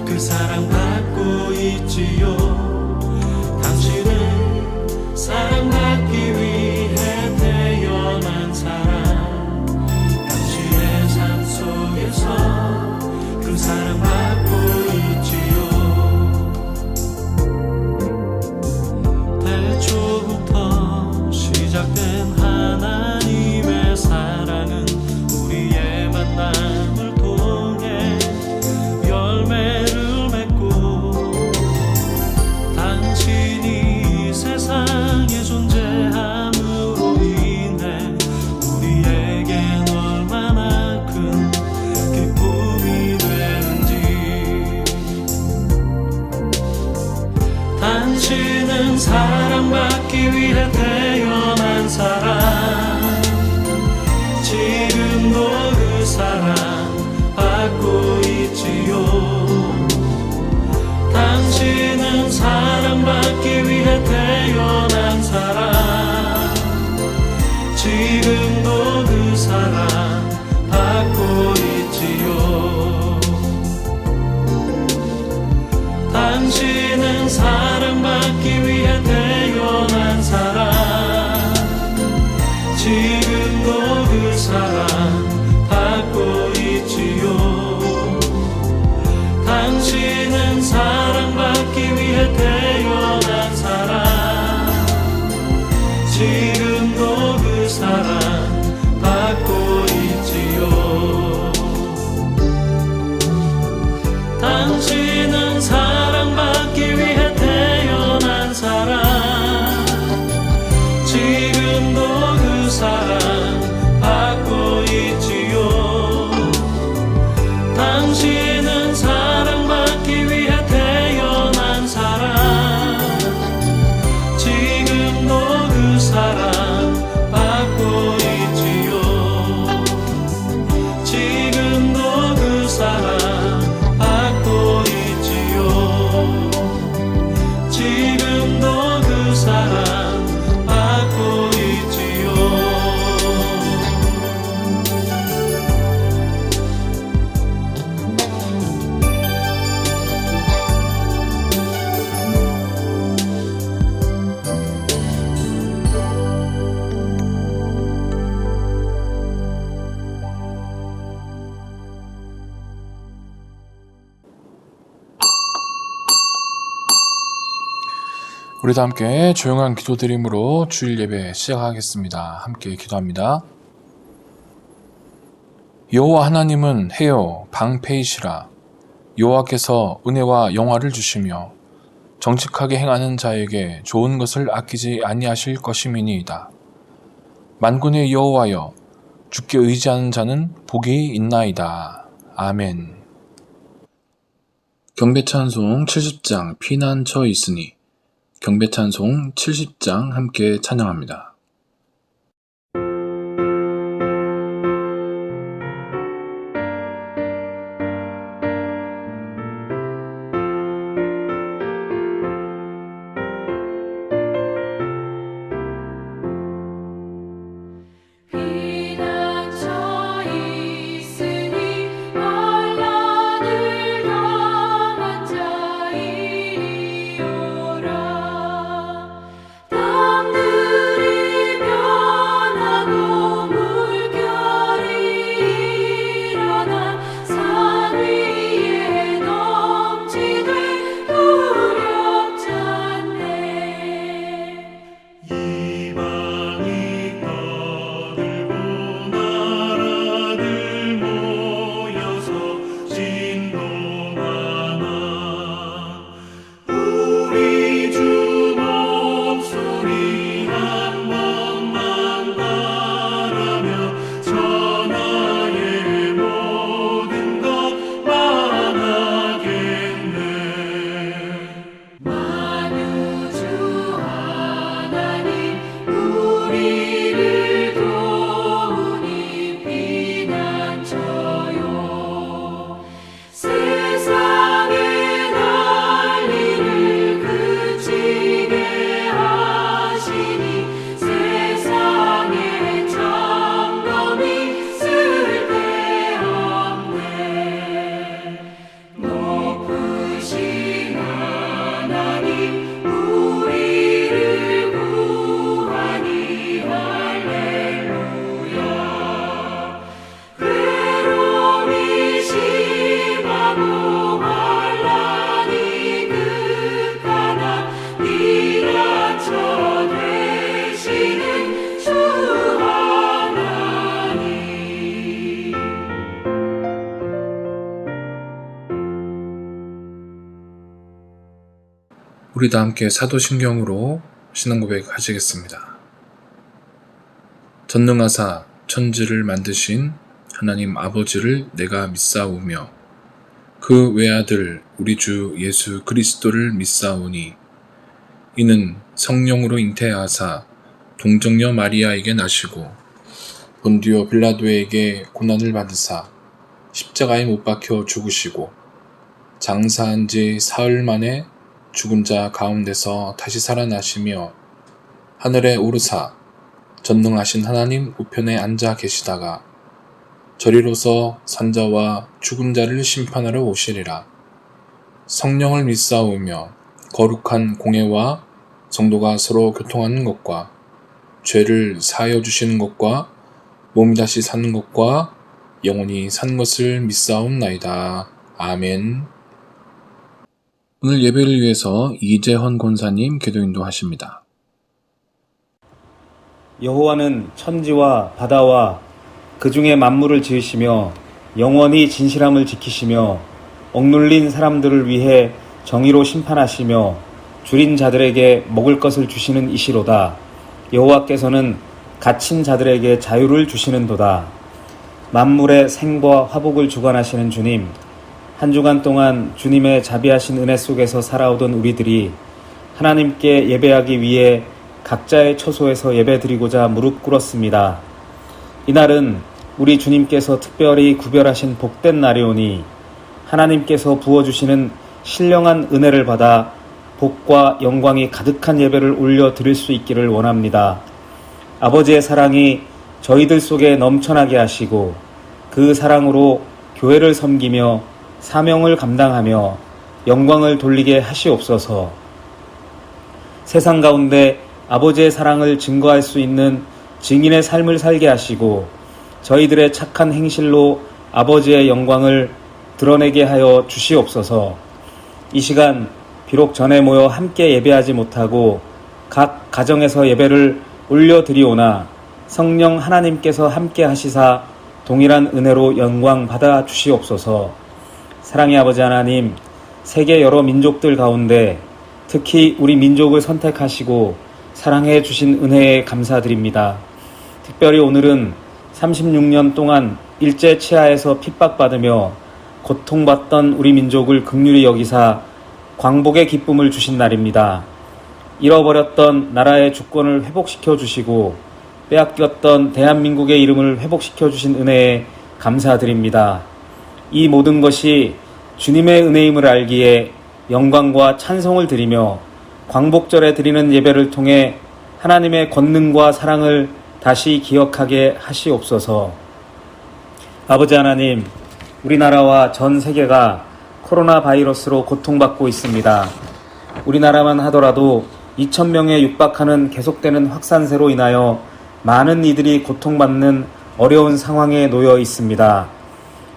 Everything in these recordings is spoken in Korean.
그 사랑받고 있지요. 당신은 사랑받기 위해 태어난 사람. 당신의 삶 속에서 그 사랑받고 있지요. 태초부터 시작된 하나님의 사랑은 우리의 만남을 통해 열매를 맺고, 당신이 세상에 존재함으로 인해 우리에겐 얼마나 큰 기쁨이 되는지. 당신은 사랑받기 위해 태어난 사람. 지금도 그 사랑 받고 있지요. 당신은 사랑받기 위해 태어난 사람. 지금도 그 사랑 받고 있지요. 당신은 사랑받기 위해 태어난 사람. 지금도 그 사랑 받고 있지요. 당신은 사랑받기 위해 태어난 사람. 지금도 그 사랑 받고 있지요. 당신은 사랑받기 위해 태어난 사람. 지금도 그 사랑 받고 있지요. 당신은 사랑받기 위해 태어난 사람. 지금도 그 사랑 받고 있지요. 지금도 그 사랑 받고 있지요. 지금도 그 사랑 받고 있지요. 우리도 함께 조용한 기도 드림으로 주일 예배 시작하겠습니다. 함께 기도합니다. 여호와 하나님은 해요 방패이시라. 여호와께서 은혜와 영화를 주시며 정직하게 행하는 자에게 좋은 것을 아끼지 아니하실 것임이니이다. 만군의 여호와여, 주께 의지하는 자는 복이 있나이다. 아멘. 경배찬송 70장 피난처 있으니. 경배찬송 70장 함께 찬양합니다. 땅들이 우리 다 함께 사도신경으로 신앙고백 하시겠습니다. 전능하사 천지를 만드신 하나님 아버지를 내가 믿사오며 그 외아들 우리 주 예수 그리스도를 믿사오니 이는 성령으로 잉태하사 동정녀 마리아에게 나시고 본디오 빌라도에게 고난을 받으사 십자가에 못 박혀 죽으시고 장사한 지 사흘 만에 죽은 자 가운데서 다시 살아나시며 하늘에 오르사 전능하신 하나님 우편에 앉아 계시다가 저리로서 산자와 죽은 자를 심판하러 오시리라. 성령을 믿사오며 거룩한 공회와 성도가 서로 교통하는 것과 죄를 사하여 주시는 것과 몸이 다시 사는 것과 영원히 사는 것을 믿사옵나이다. 아멘. 오늘 예배를 위해서 이재헌 권사님 기도인도 하십니다. 여호와는 천지와 바다와 그 중에 만물을 지으시며 영원히 진실함을 지키시며 억눌린 사람들을 위해 정의로 심판하시며 줄인 자들에게 먹을 것을 주시는 이시로다. 여호와께서는 갇힌 자들에게 자유를 주시는도다. 만물의 생과 화복을 주관하시는 주님, 한 주간 동안 주님의 자비하신 은혜 속에서 살아오던 우리들이 하나님께 예배하기 위해 각자의 처소에서 예배드리고자 무릎 꿇었습니다. 이날은 우리 주님께서 특별히 구별하신 복된 날이오니 하나님께서 부어주시는 신령한 은혜를 받아 복과 영광이 가득한 예배를 올려드릴 수 있기를 원합니다. 아버지의 사랑이 저희들 속에 넘쳐나게 하시고 그 사랑으로 교회를 섬기며 사명을 감당하며 영광을 돌리게 하시옵소서. 세상 가운데 아버지의 사랑을 증거할 수 있는 증인의 삶을 살게 하시고 저희들의 착한 행실로 아버지의 영광을 드러내게 하여 주시옵소서. 이 시간 비록 전에 모여 함께 예배하지 못하고 각 가정에서 예배를 올려드리오나 성령 하나님께서 함께 하시사 동일한 은혜로 영광 받아 주시옵소서. 사랑의 아버지 하나님, 세계 여러 민족들 가운데 특히 우리 민족을 선택하시고 사랑해 주신 은혜에 감사드립니다. 특별히 오늘은 36년 동안 일제 치하에서 핍박받으며 고통받던 우리 민족을 긍휼히 여기사 광복의 기쁨을 주신 날입니다. 잃어버렸던 나라의 주권을 회복시켜 주시고 빼앗겼던 대한민국의 이름을 회복시켜 주신 은혜에 감사드립니다. 이 모든 것이 주님의 은혜임을 알기에 영광과 찬송을 드리며 광복절에 드리는 예배를 통해 하나님의 권능과 사랑을 다시 기억하게 하시옵소서. 아버지 하나님, 우리나라와 전 세계가 코로나 바이러스로 고통받고 있습니다. 우리나라만 하더라도 2,000명에 육박하는 계속되는 확산세로 인하여 많은 이들이 고통받는 어려운 상황에 놓여 있습니다.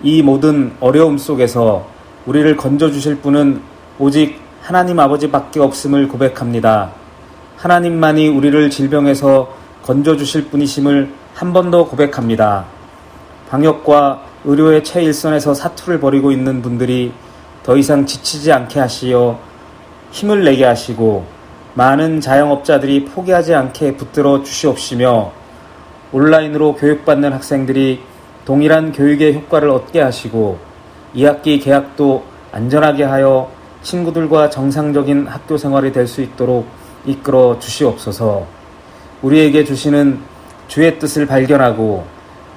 이 모든 어려움 속에서 우리를 건져주실 분은 오직 하나님 아버지밖에 없음을 고백합니다. 하나님만이 우리를 질병에서 건져주실 분이심을 한 번 더 고백합니다. 방역과 의료의 최일선에서 사투를 벌이고 있는 분들이 더 이상 지치지 않게 하시어 힘을 내게 하시고 많은 자영업자들이 포기하지 않게 붙들어 주시옵시며 온라인으로 교육받는 학생들이 동일한 교육의 효과를 얻게 하시고 2학기 개학도 안전하게 하여 친구들과 정상적인 학교 생활이 될 수 있도록 이끌어 주시옵소서. 우리에게 주시는 주의 뜻을 발견하고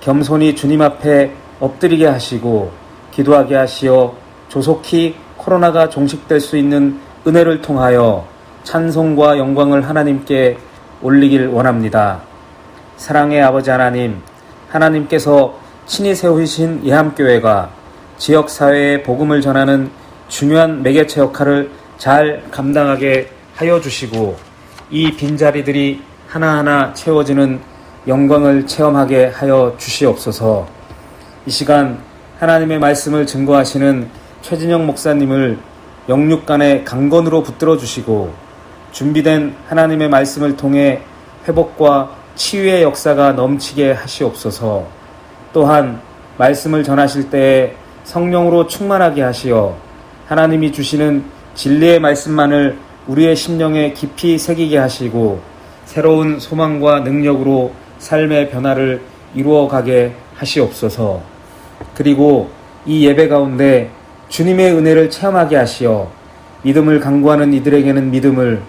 겸손히 주님 앞에 엎드리게 하시고 기도하게 하시어 조속히 코로나가 종식될 수 있는 은혜를 통하여 찬송과 영광을 하나님께 올리길 원합니다. 사랑의 아버지 하나님, 하나님께서 친히 세우신 예함교회가 지역사회에 복음을 전하는 중요한 매개체 역할을 잘 감당하게 하여 주시고 이 빈자리들이 하나하나 채워지는 영광을 체험하게 하여 주시옵소서. 이 시간 하나님의 말씀을 증거하시는 최진영 목사님을 영육간의 강건으로 붙들어 주시고 준비된 하나님의 말씀을 통해 회복과 치유의 역사가 넘치게 하시옵소서. 또한 말씀을 전하실 때에 성령으로 충만하게 하시어 하나님이 주시는 진리의 말씀만을 우리의 심령에 깊이 새기게 하시고 새로운 소망과 능력으로 삶의 변화를 이루어가게 하시옵소서. 그리고 이 예배 가운데 주님의 은혜를 체험하게 하시어 믿음을 간구하는 이들에게는 믿음을,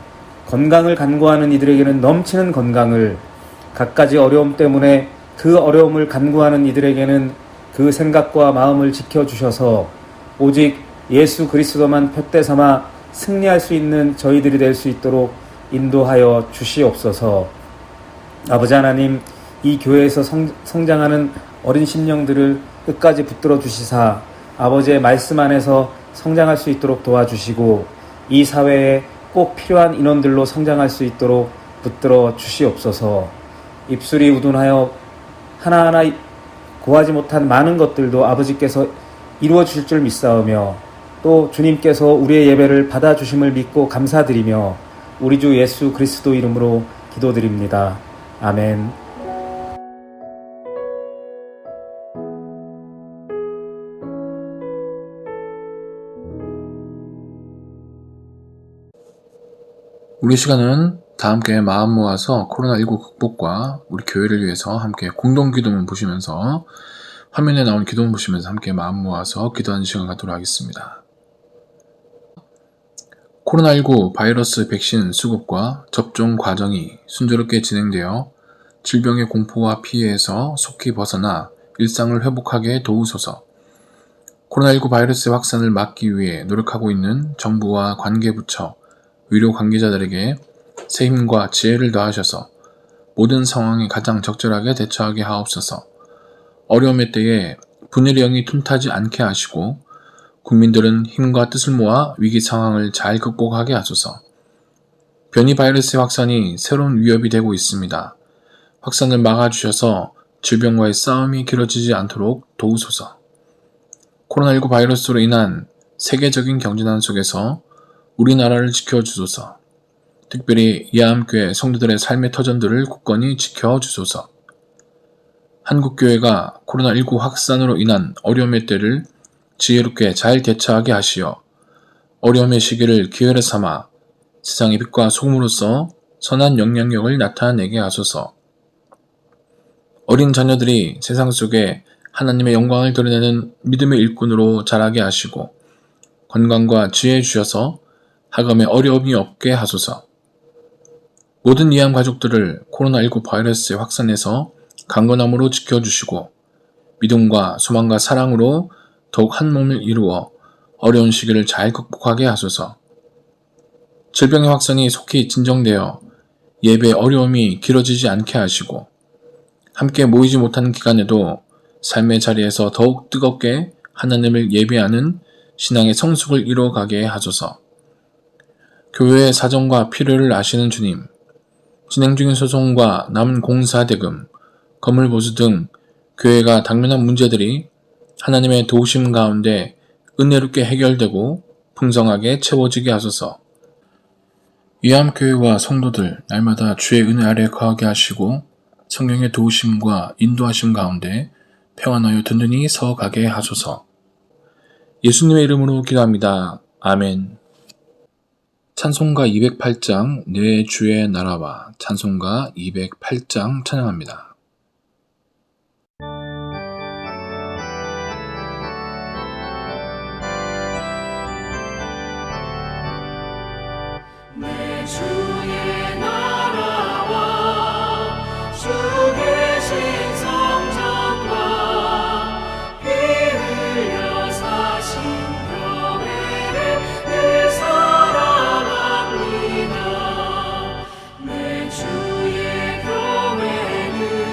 건강을 간구하는 이들에게는 넘치는 건강을, 갖가지 어려움 때문에 그 어려움을 간구하는 이들에게는 그 생각과 마음을 지켜주셔서 오직 예수 그리스도만 표대 삼아 승리할 수 있는 저희들이 될 수 있도록 인도하여 주시옵소서. 아버지 하나님, 이 교회에서 성장하는 어린 심령들을 끝까지 붙들어 주시사 아버지의 말씀 안에서 성장할 수 있도록 도와주시고 이 사회에 꼭 필요한 인원들로 성장할 수 있도록 붙들어 주시옵소서. 입술이 우둔하여 하나하나 구하지 못한 많은 것들도 아버지께서 이루어 주실 줄 믿사오며 또 주님께서 우리의 예배를 받아주심을 믿고 감사드리며 우리 주 예수 그리스도 이름으로 기도드립니다. 아멘. 우리 시간은 다 함께 마음 모아서 코로나19 극복과 우리 교회를 위해서 함께 공동 기도문 보시면서 화면에 나온 기도문 보시면서 함께 마음 모아서 기도하는 시간 갖도록 하겠습니다. 코로나19 바이러스 백신 수급과 접종 과정이 순조롭게 진행되어 질병의 공포와 피해에서 속히 벗어나 일상을 회복하게 도우소서. 코로나19 바이러스 확산을 막기 위해 노력하고 있는 정부와 관계부처, 의료 관계자들에게 새 힘과 지혜를 더하셔서 모든 상황에 가장 적절하게 대처하게 하옵소서. 어려움의 때에 분열의 영이 틈타지 않게 하시고 국민들은 힘과 뜻을 모아 위기 상황을 잘 극복하게 하소서. 변이 바이러스의 확산이 새로운 위협이 되고 있습니다. 확산을 막아주셔서 질병과의 싸움이 길어지지 않도록 도우소서. 코로나19 바이러스로 인한 세계적인 경제난 속에서 우리나라를 지켜주소서. 특별히 이하암교회 성도들의 삶의 터전들을 굳건히 지켜주소서. 한국교회가 코로나19 확산으로 인한 어려움의 때를 지혜롭게 잘 대처하게 하시어 어려움의 시기를 기회로 삼아 세상의 빛과 소금으로서 선한 영향력을 나타내게 하소서. 어린 자녀들이 세상 속에 하나님의 영광을 드러내는 믿음의 일꾼으로 자라게 하시고 건강과 지혜 주셔서 학업에 어려움이 없게 하소서. 모든 이함 가족들을 코로나19 바이러스의 확산에서 강건함으로 지켜주시고 믿음과 소망과 사랑으로 더욱 한 몸을 이루어 어려운 시기를 잘 극복하게 하소서. 질병의 확산이 속히 진정되어 예배의 어려움이 길어지지 않게 하시고 함께 모이지 못하는 기간에도 삶의 자리에서 더욱 뜨겁게 하나님을 예배하는 신앙의 성숙을 이루어가게 하소서. 교회의 사정과 필요를 아시는 주님, 진행 중인 소송과 남은 공사 대금, 건물 보수 등 교회가 당면한 문제들이 하나님의 도우심 가운데 은혜롭게 해결되고 풍성하게 채워지게 하소서. 이함교회와 성도들 날마다 주의 은혜 아래 거하게 하시고 성령의 도우심과 인도하심 가운데 평안하여 든든히 서가게 하소서. 예수님의 이름으로 기도합니다. 아멘. 찬송가 208장 내 주의 나라와 찬송가 208장 찬양합니다. 내 주의 나라와 주 계신 성전과 피 흘려 사신 교회를 늘 사랑합니다. 내 주의 교회는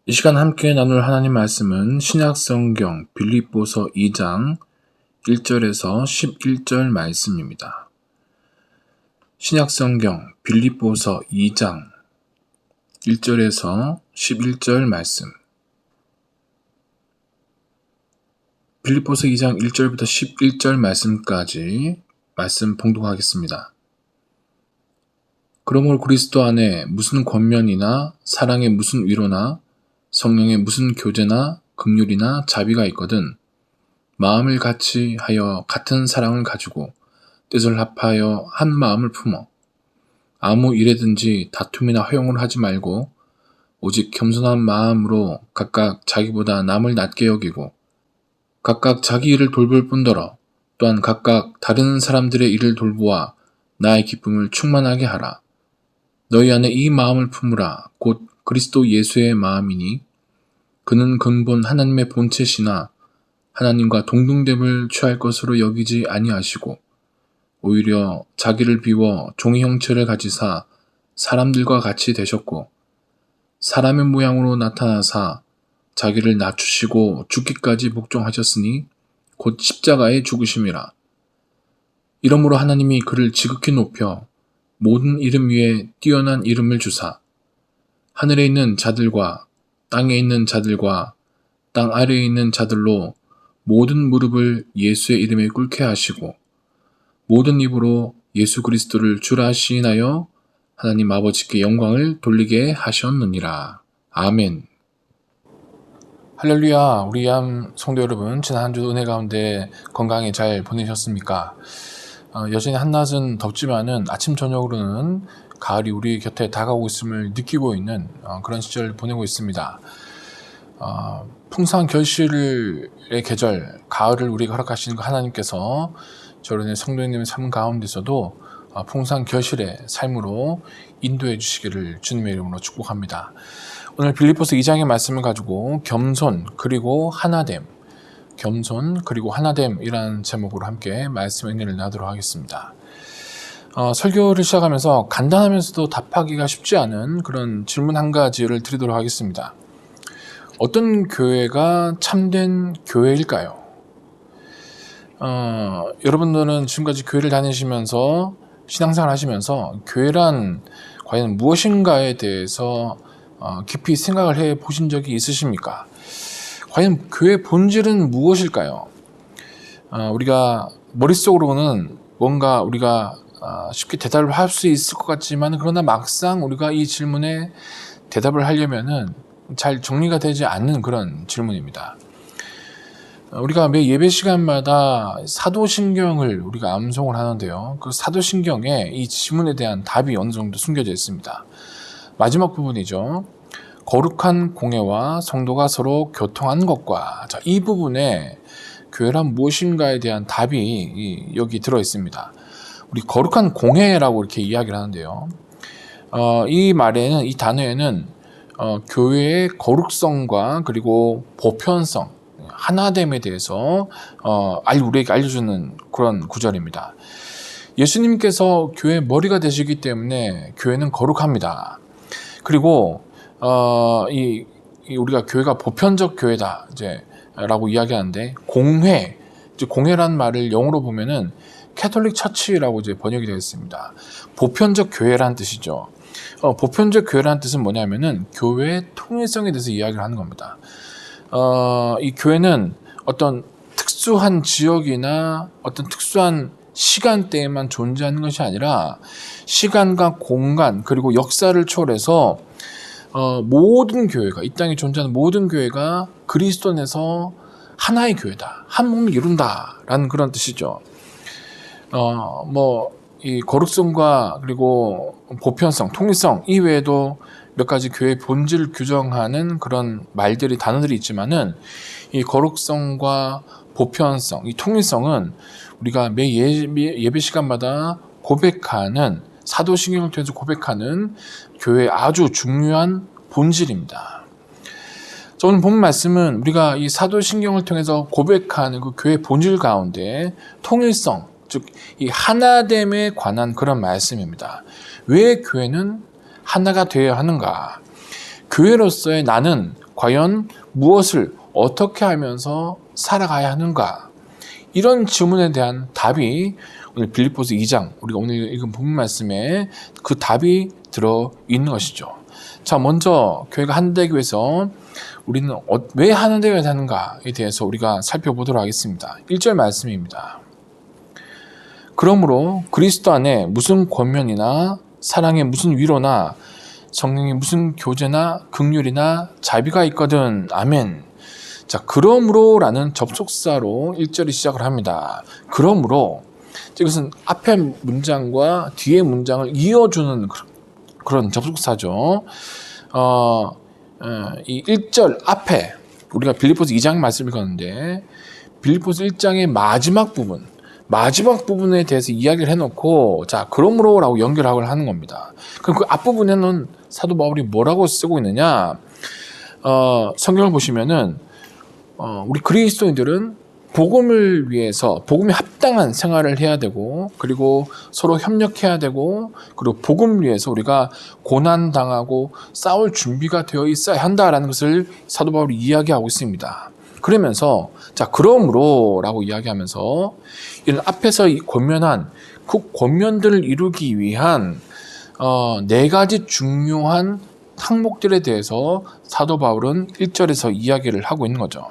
이 시간 함께 나눌 하나님 말씀은 신약성경 빌립보서 2장 1절에서 11절 말씀입니다. 신약성경 빌립보서 2장 1절에서 11절 말씀. 빌립보서 2장 1절부터 11절 말씀까지 말씀 봉독하겠습니다. 그러므로 그리스도 안에 무슨 권면이나 사랑의 무슨 위로나 성령의 무슨 교제나 긍휼이나 자비가 있거든 마음을 같이 하여 같은 사랑을 가지고 뜻을 합하여 한 마음을 품어 아무 일에든지 다툼이나 허용을 하지 말고 오직 겸손한 마음으로 각각 자기보다 남을 낮게 여기고 각각 자기 일을 돌볼 뿐더러 또한 각각 다른 사람들의 일을 돌보아 나의 기쁨을 충만하게 하라. 너희 안에 이 마음을 품으라. 곧 그리스도 예수의 마음이니 그는 근본 하나님의 본체시나 하나님과 동등됨을 취할 것으로 여기지 아니하시고 오히려 자기를 비워 종의 형체를 가지사 사람들과 같이 되셨고 사람의 모양으로 나타나사 자기를 낮추시고 죽기까지 복종하셨으니 곧 십자가에 죽으심이라. 이러므로 하나님이 그를 지극히 높여 모든 이름 위에 뛰어난 이름을 주사 하늘에 있는 자들과 땅에 있는 자들과 땅 아래에 있는 자들로 모든 무릎을 예수의 이름에 꿇게 하시고 모든 입으로 예수 그리스도를 주라 시인하여 하나님 아버지께 영광을 돌리게 하셨느니라. 아멘. 할렐루야. 우리 성도 여러분, 지난 한 주 은혜 가운데 건강히 잘 보내셨습니까? 여전히 한낮은 덥지만은 아침 저녁으로는 가을이 우리 곁에 다가오고 있음을 느끼고 있는 그런 시절을 보내고 있습니다. 풍성한 결실의 계절, 가을을 우리가 허락하시는 하나님께서 저런의 성도님의 삶 가운데서도 풍성한 결실의 삶으로 인도해 주시기를 주님의 이름으로 축복합니다. 오늘 빌립보서 2장의 말씀을 가지고 겸손 그리고 하나됨, 겸손 그리고 하나됨이라는 제목으로 함께 말씀의 은혜를 나누도록 하겠습니다. 설교를 시작하면서 간단하면서도 답하기가 쉽지 않은 그런 질문 한 가지를 드리도록 하겠습니다. 어떤 교회가 참된 교회일까요? 여러분들은 지금까지 교회를 다니시면서 신앙생활 하시면서 교회란 과연 무엇인가에 대해서 깊이 생각을 해 보신 적이 있으십니까? 과연 교회의 본질은 무엇일까요? 우리가 머릿속으로는 뭔가 우리가 쉽게 대답을 할 수 있을 것 같지만 그러나 막상 우리가 이 질문에 대답을 하려면은 잘 정리가 되지 않는 그런 질문입니다. 우리가 매 예배 시간마다 사도신경을 우리가 암송을 하는데요. 그 사도신경에 이 질문에 대한 답이 어느 정도 숨겨져 있습니다. 마지막 부분이죠. 거룩한 공회와 성도가 서로 교통한 것과 이 부분에 교회란 무엇인가에 대한 답이 여기 들어 있습니다. 우리 거룩한 공회라고 이렇게 이야기를 하는데요. 이 말에는, 이 단어에는 교회의 거룩성과 그리고 보편성, 하나됨에 대해서 우리에게 알려주는 그런 구절입니다. 예수님께서 교회의 머리가 되시기 때문에 교회는 거룩합니다. 그리고 우리가 교회가 보편적 교회다 라고 이야기하는데 공회란 말을 영어로 보면은 캐톨릭 처치라고 번역이 되어 있습니다. 보편적 교회라는 뜻이죠. 보편적 교회라는 뜻은 뭐냐면은 교회의 통일성에 대해서 이야기를 하는 겁니다. 이 교회는 어떤 특수한 지역이나 어떤 특수한 시간대에만 존재하는 것이 아니라 시간과 공간 그리고 역사를 초월해서 모든 교회가, 이 땅에 존재하는 모든 교회가 그리스도 안에서 하나의 교회다, 한 몸을 이룬다 라는 그런 뜻이죠. 이 거룩성과 그리고 보편성, 통일성 이외에도 몇 가지 교회의 본질을 규정하는 그런 말들이, 단어들이 있지만은 이 거룩성과 보편성, 이 통일성은 우리가 매 예배 시간마다 고백하는, 사도신경을 통해서 고백하는 교회의 아주 중요한 본질입니다. 오늘 본 말씀은 우리가 이 사도신경을 통해서 고백하는 그 교회의 본질 가운데 통일성, 즉 이 하나됨에 관한 그런 말씀입니다. 왜 교회는 하나가 되어야 하는가? 교회로서의 나는 과연 무엇을 어떻게 하면서 살아가야 하는가? 이런 질문에 대한 답이 오늘 빌립보서 2장, 우리가 오늘 읽은 본문 말씀에 그 답이 들어 있는 것이죠. 자, 먼저 교회가 하나되기 위해서 우리는 왜 하나되어야 하는가에 대해서 우리가 살펴보도록 하겠습니다. 1절 말씀입니다. 그러므로 그리스도 안에 무슨 권면이나 사랑에 무슨 위로나 성령의 무슨 교제나 긍휼이나 자비가 있거든. 아멘. 자, 그러므로라는 접속사로 1절이 시작을 합니다. 그러므로 이것은 앞에 문장과 뒤에 문장을 이어주는 그런 접속사죠. 이 1절 앞에 우리가 빌립보서 2장 말씀을 읽었는데 빌립보서 1장의 마지막 부분에 대해서 이야기를 해놓고 자, 그러므로라고 연결을 하는 겁니다. 그럼 그 앞부분에는 사도 바울이 뭐라고 쓰고 있느냐? 성경을 보시면은 우리 그리스도인들은 복음을 위해서 복음에 합당한 생활을 해야 되고 그리고 서로 협력해야 되고 그리고 복음을 위해서 우리가 고난당하고 싸울 준비가 되어 있어야 한다라는 것을 사도 바울이 이야기하고 있습니다. 그러면서 자, 그러므로라고 이야기하면서 이런 앞에서 권면한 그 권면들을 이루기 위한 네 가지 중요한 항목들에 대해서 사도 바울은 1절에서 이야기를 하고 있는 거죠.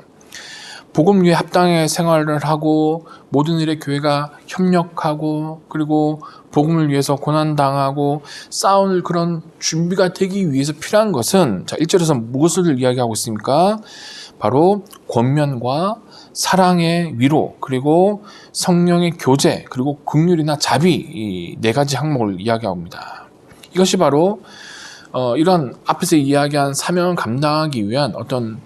복음 위에 합당하게 생활을 하고 모든 일에 교회가 협력하고 그리고 복음을 위해서 고난당하고 싸울 그런 준비가 되기 위해서 필요한 것은 자, 1절에서 무엇을 이야기하고 있습니까? 바로 권면과 사랑의 위로 그리고 성령의 교제 그리고 긍휼이나 자비 이 네 가지 항목을 이야기합니다. 이것이 바로 이런 앞에서 이야기한 사명을 감당하기 위한 어떤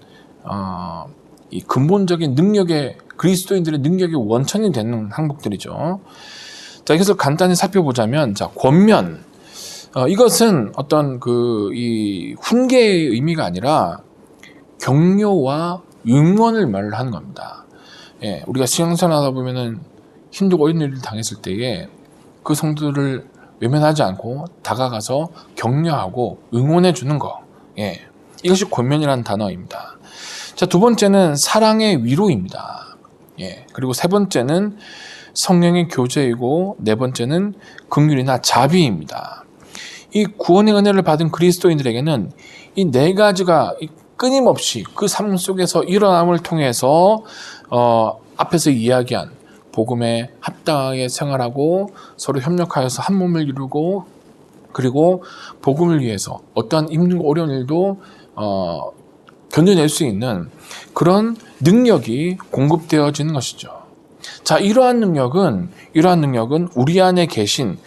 이 근본적인 능력의 그리스도인들의 능력의 원천이 되는 항목들이죠. 자, 이것을 간단히 살펴보자면 자, 권면 이것은 어떤 이 훈계의 의미가 아니라 격려와 응원을 말을 하는 겁니다. 예, 우리가 신앙생활하다 보면은 힘들고 어려운 일을 당했을 때에 그 성도들을 외면하지 않고 다가가서 격려하고 응원해 주는 거. 예, 이것이 권면이라는 단어입니다. 자, 두 번째는 사랑의 위로입니다. 예, 그리고 세 번째는 성령의 교제이고 네 번째는 긍휼이나 자비입니다. 이 구원의 은혜를 받은 그리스도인들에게는 이 네 가지가 끊임없이 그 삶 속에서 일어남을 통해서 앞에서 이야기한 복음에 합당하게 생활하고 서로 협력하여서 한 몸을 이루고 그리고 복음을 위해서 어떠한 힘들고 어려운 일도 견뎌낼 수 있는 그런 능력이 공급되어지는 것이죠. 자, 이러한 능력은 우리 안에 계신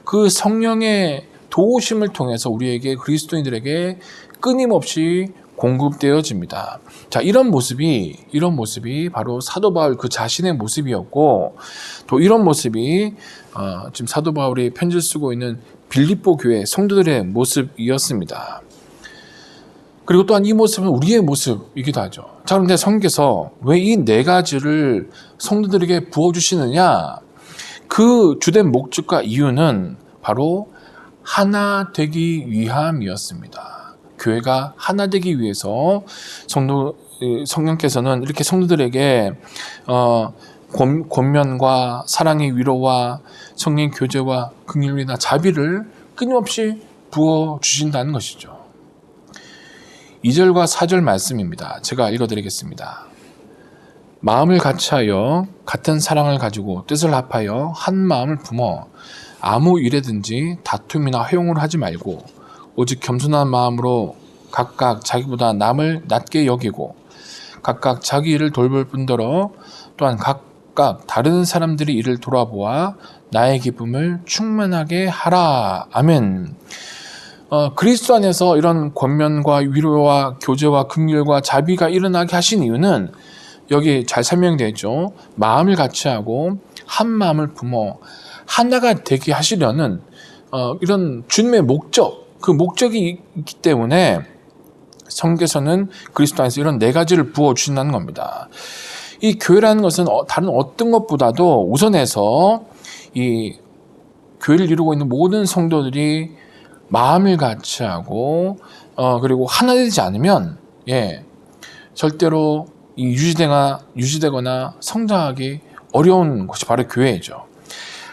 그 성령의 도우심을 통해서 우리에게 그리스도인들에게 끊임없이 공급되어집니다. 자, 이런 모습이 바로 사도 바울 그 자신의 모습이었고 또 이런 모습이 지금 사도 바울이 편지를 쓰고 있는 빌립보 교회 성도들의 모습이었습니다. 그리고 또한 이 모습은 우리의 모습이기도 하죠. 자, 그런데 성경에서 왜 이 네 가지를 성도들에게 부어주시느냐? 그 주된 목적과 이유는 바로 하나 되기 위함이었습니다. 교회가 하나 되기 위해서 성령께서는 이렇게 성도들에게 권면과 사랑의 위로와 성령의 교제와 긍휼이나 자비를 끊임없이 부어주신다는 것이죠. 2절과 4절 말씀입니다. 제가 읽어드리겠습니다. 마음을 같이하여 같은 사랑을 가지고 뜻을 합하여 한 마음을 품어 아무 일에든지 다툼이나 허용을 하지 말고 오직 겸손한 마음으로 각각 자기보다 남을 낮게 여기고 각각 자기 일을 돌볼 뿐더러 또한 각각 다른 사람들이 일을 돌아보아 나의 기쁨을 충만하게 하라. 아멘. 그리스도 안에서 이런 권면과 위로와 교제와 긍휼과 자비가 일어나게 하신 이유는 여기 잘 설명되어 있죠. 마음을 같이하고 한 마음을 품어 하나가 되게 하시려는 이런 주님의 목적, 그 목적이 있기 때문에 성경에서는 그리스도 안에서 이런 네 가지를 부어주신다는 겁니다. 이 교회라는 것은 다른 어떤 것보다도 우선해서 이 교회를 이루고 있는 모든 성도들이 마음을 같이하고 그리고 하나 되지 않으면 절대로 유지되거나 성장하기 어려운 곳이 바로 교회죠.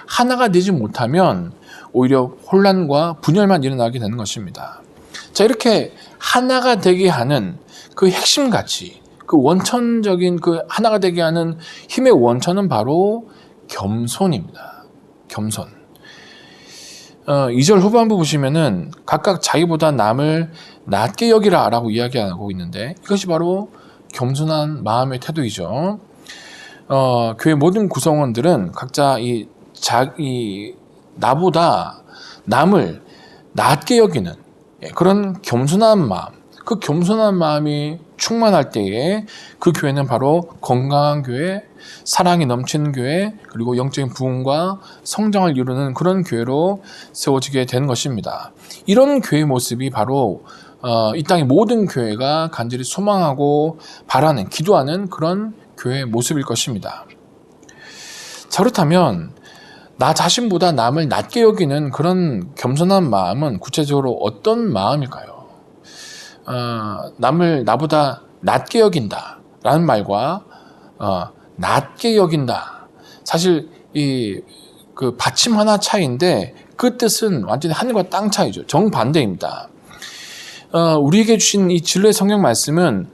하나가 되지 못하면 오히려 혼란과 분열만 일어나게 되는 것입니다. 자, 이렇게 하나가 되게 하는 그 핵심 가치, 그 원천적인 그 하나가 되게 하는 힘의 원천은 바로 겸손입니다. 겸손. 2절 후반부 보시면은 각각 자기보다 남을 낮게 여기라 라고 이야기하고 있는데, 이것이 바로 겸손한 마음의 태도이죠. 교회 모든 구성원들은 각자 나보다 남을 낮게 여기는 그런 겸손한 마음, 그 겸손한 마음이 충만할 때에 그 교회는 바로 건강한 교회, 사랑이 넘치는 교회, 그리고 영적인 부흥과 성장을 이루는 그런 교회로 세워지게 되는 것입니다. 이런 교회 모습이 바로 이 땅의 모든 교회가 간절히 소망하고 바라는, 기도하는 그런 교회의 모습일 것입니다. 자, 그렇다면 나 자신보다 남을 낮게 여기는 그런 겸손한 마음은 구체적으로 어떤 마음일까요? 남을 나보다 낮게 여긴다 라는 말과 낮게 여긴다, 사실 그 받침 하나 차이인데 그 뜻은 완전히 하늘과 땅 차이죠. 정반대입니다. 우리에게 주신 이 진리의 성경 말씀은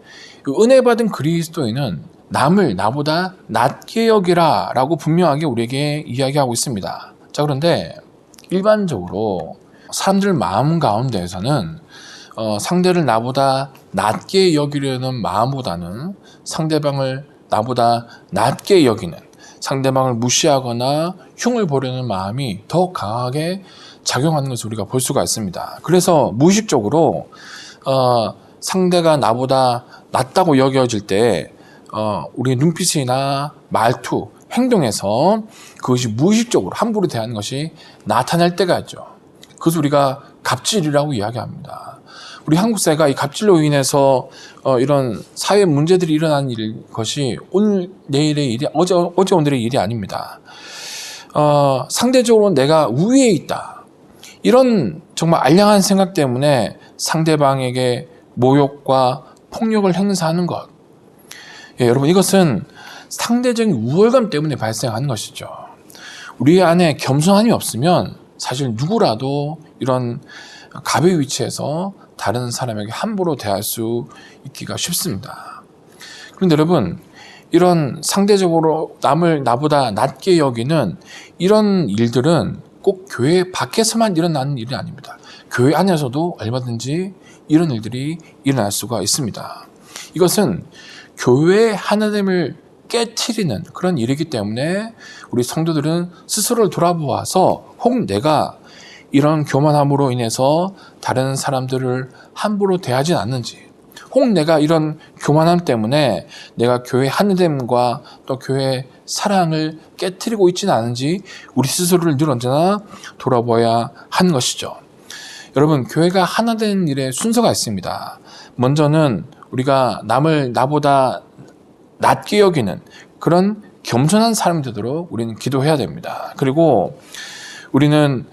은혜 받은 그리스도인은 남을 나보다 낮게 여기라 라고 분명하게 우리에게 이야기하고 있습니다. 자, 그런데 일반적으로 사람들 마음 가운데에서는 상대를 나보다 낮게 여기려는 마음보다는 상대방을 나보다 낮게 여기는, 상대방을 무시하거나 흉을 보려는 마음이 더 강하게 작용하는 것을 우리가 볼 수가 있습니다. 그래서 무의식적으로 상대가 나보다 낮다고 여겨질 때 우리의 눈빛이나 말투, 행동에서 그것이 무의식적으로 함부로 대하는 것이 나타날 때가 있죠. 그것을 우리가 갑질이라고 이야기합니다. 우리 한국 사회가 이 갑질로 인해서 이런 사회 문제들이 일어나는 것이 오늘 내일의 일이 어제 오늘의 일이 아닙니다. 상대적으로 내가 우위에 있다, 이런 정말 알량한 생각 때문에 상대방에게 모욕과 폭력을 행사하는 것, 여러분, 이것은 상대적인 우월감 때문에 발생하는 것이죠. 우리 안에 겸손함이 없으면 사실 누구라도 이런 갑의 위치에서 다른 사람에게 함부로 대할 수 있기가 쉽습니다. 그런데 여러분, 이런 상대적으로 남을 나보다 낮게 여기는 이런 일들은 꼭 교회 밖에서만 일어나는 일이 아닙니다. 교회 안에서도 얼마든지 이런 일들이 일어날 수가 있습니다. 이것은 교회의 하나됨을 깨트리는 그런 일이기 때문에 우리 성도들은 스스로를 돌아보아서 혹 내가 이런 교만함으로 인해서 다른 사람들을 함부로 대하진 않는지, 혹 내가 이런 교만함 때문에 내가 교회 하나됨과 또 교회 사랑을 깨트리고 있지는 않은지 우리 스스로를 늘 언제나 돌아보아야 하는 것이죠. 여러분, 교회가 하나 되는 일에 순서가 있습니다. 먼저는 우리가 남을 나보다 낮게 여기는 그런 겸손한 사람이 되도록 우리는 기도해야 됩니다. 그리고 우리는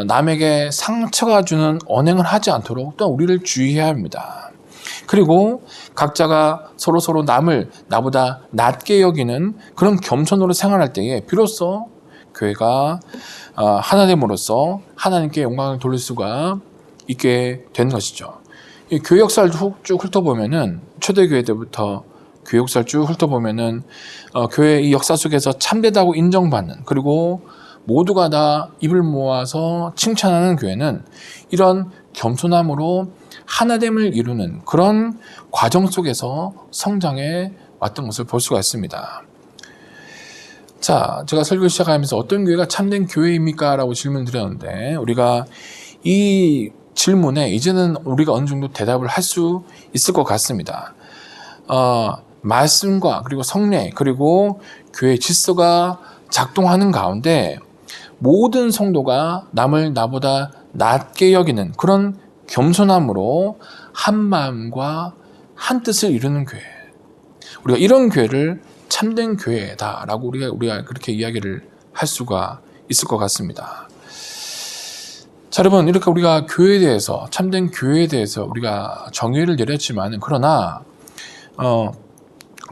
남에게 상처가 주는 언행을 하지 않도록 또 우리를 주의해야 합니다. 그리고 각자가 서로 남을 나보다 낮게 여기는 그런 겸손으로 생활할 때에 비로소 교회가 하나됨으로써 하나님께 영광을 돌릴 수가 있게 된 것이죠. 이 교회 역사를 쭉 훑어보면은 초대교회 때부터 교회 역사를 쭉 훑어보면은 교회 이 역사 속에서 참되다고 인정받는, 그리고 모두가 다 입을 모아서 칭찬하는 교회는 이런 겸손함으로 하나됨을 이루는 그런 과정 속에서 성장해 왔던 것을 볼 수가 있습니다. 자, 제가 설교 시작하면서 어떤 교회가 참된 교회입니까? 라고 질문을 드렸는데, 우리가 이 질문에 이제는 우리가 어느 정도 대답을 할 수 있을 것 같습니다. 말씀과 그리고 성례 그리고 교회 질서가 작동하는 가운데 모든 성도가 남을 나보다 낮게 여기는 그런 겸손함으로 한 마음과 한 뜻을 이루는 교회, 우리가 이런 교회를 참된 교회다라고 우리가 그렇게 이야기를 할 수가 있을 것 같습니다. 자, 여러분, 이렇게 우리가 교회에 대해서, 참된 교회에 대해서 우리가 정의를 내렸지만, 그러나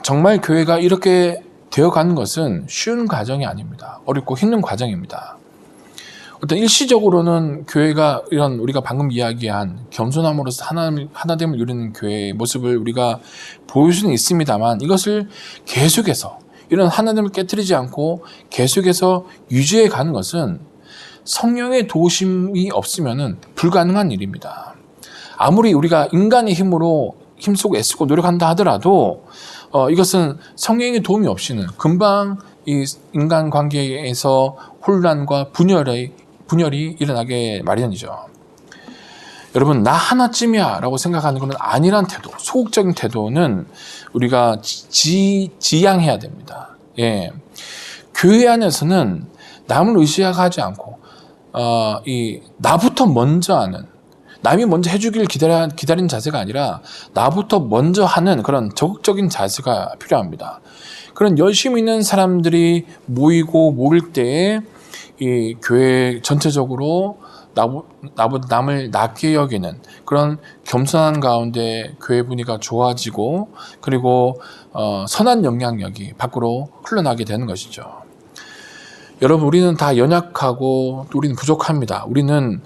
정말 교회가 이렇게 되어가는 것은 쉬운 과정이 아닙니다. 어렵고 힘든 과정입니다. 어떤 일시적으로는 교회가 이런 우리가 방금 이야기한 겸손함으로써 하나됨을 이루는 교회의 모습을 우리가 보일 수는 있습니다만, 이것을 계속해서 이런 하나됨을 깨뜨리지 않고 계속해서 유지해 가는 것은 성령의 도우심이 없으면 불가능한 일입니다. 아무리 우리가 인간의 힘으로 힘쓰고 애쓰고 노력한다 하더라도 이것은 성령의 도움이 없이는 금방 이 인간 관계에서 혼란과 분열이 일어나게 마련이죠. 여러분, 나 하나쯤이야 라고 생각하는 것은 아니란 태도, 소극적인 태도는 우리가 지양해야 됩니다. 예. 교회 안에서는 남을 의식하지 않고 나부터 먼저 하는, 남이 먼저 해주길 기다리는 자세가 아니라 나부터 먼저 하는 그런 적극적인 자세가 필요합니다. 그런 열심히 있는 사람들이 모일 때에 이 교회 전체적으로 나보다 남을 낮게 여기는 그런 겸손한 가운데 교회 분위기가 좋아지고, 그리고 선한 영향력이 밖으로 흘러나게 되는 것이죠. 여러분, 우리는 다 연약하고 또 우리는 부족합니다. 우리는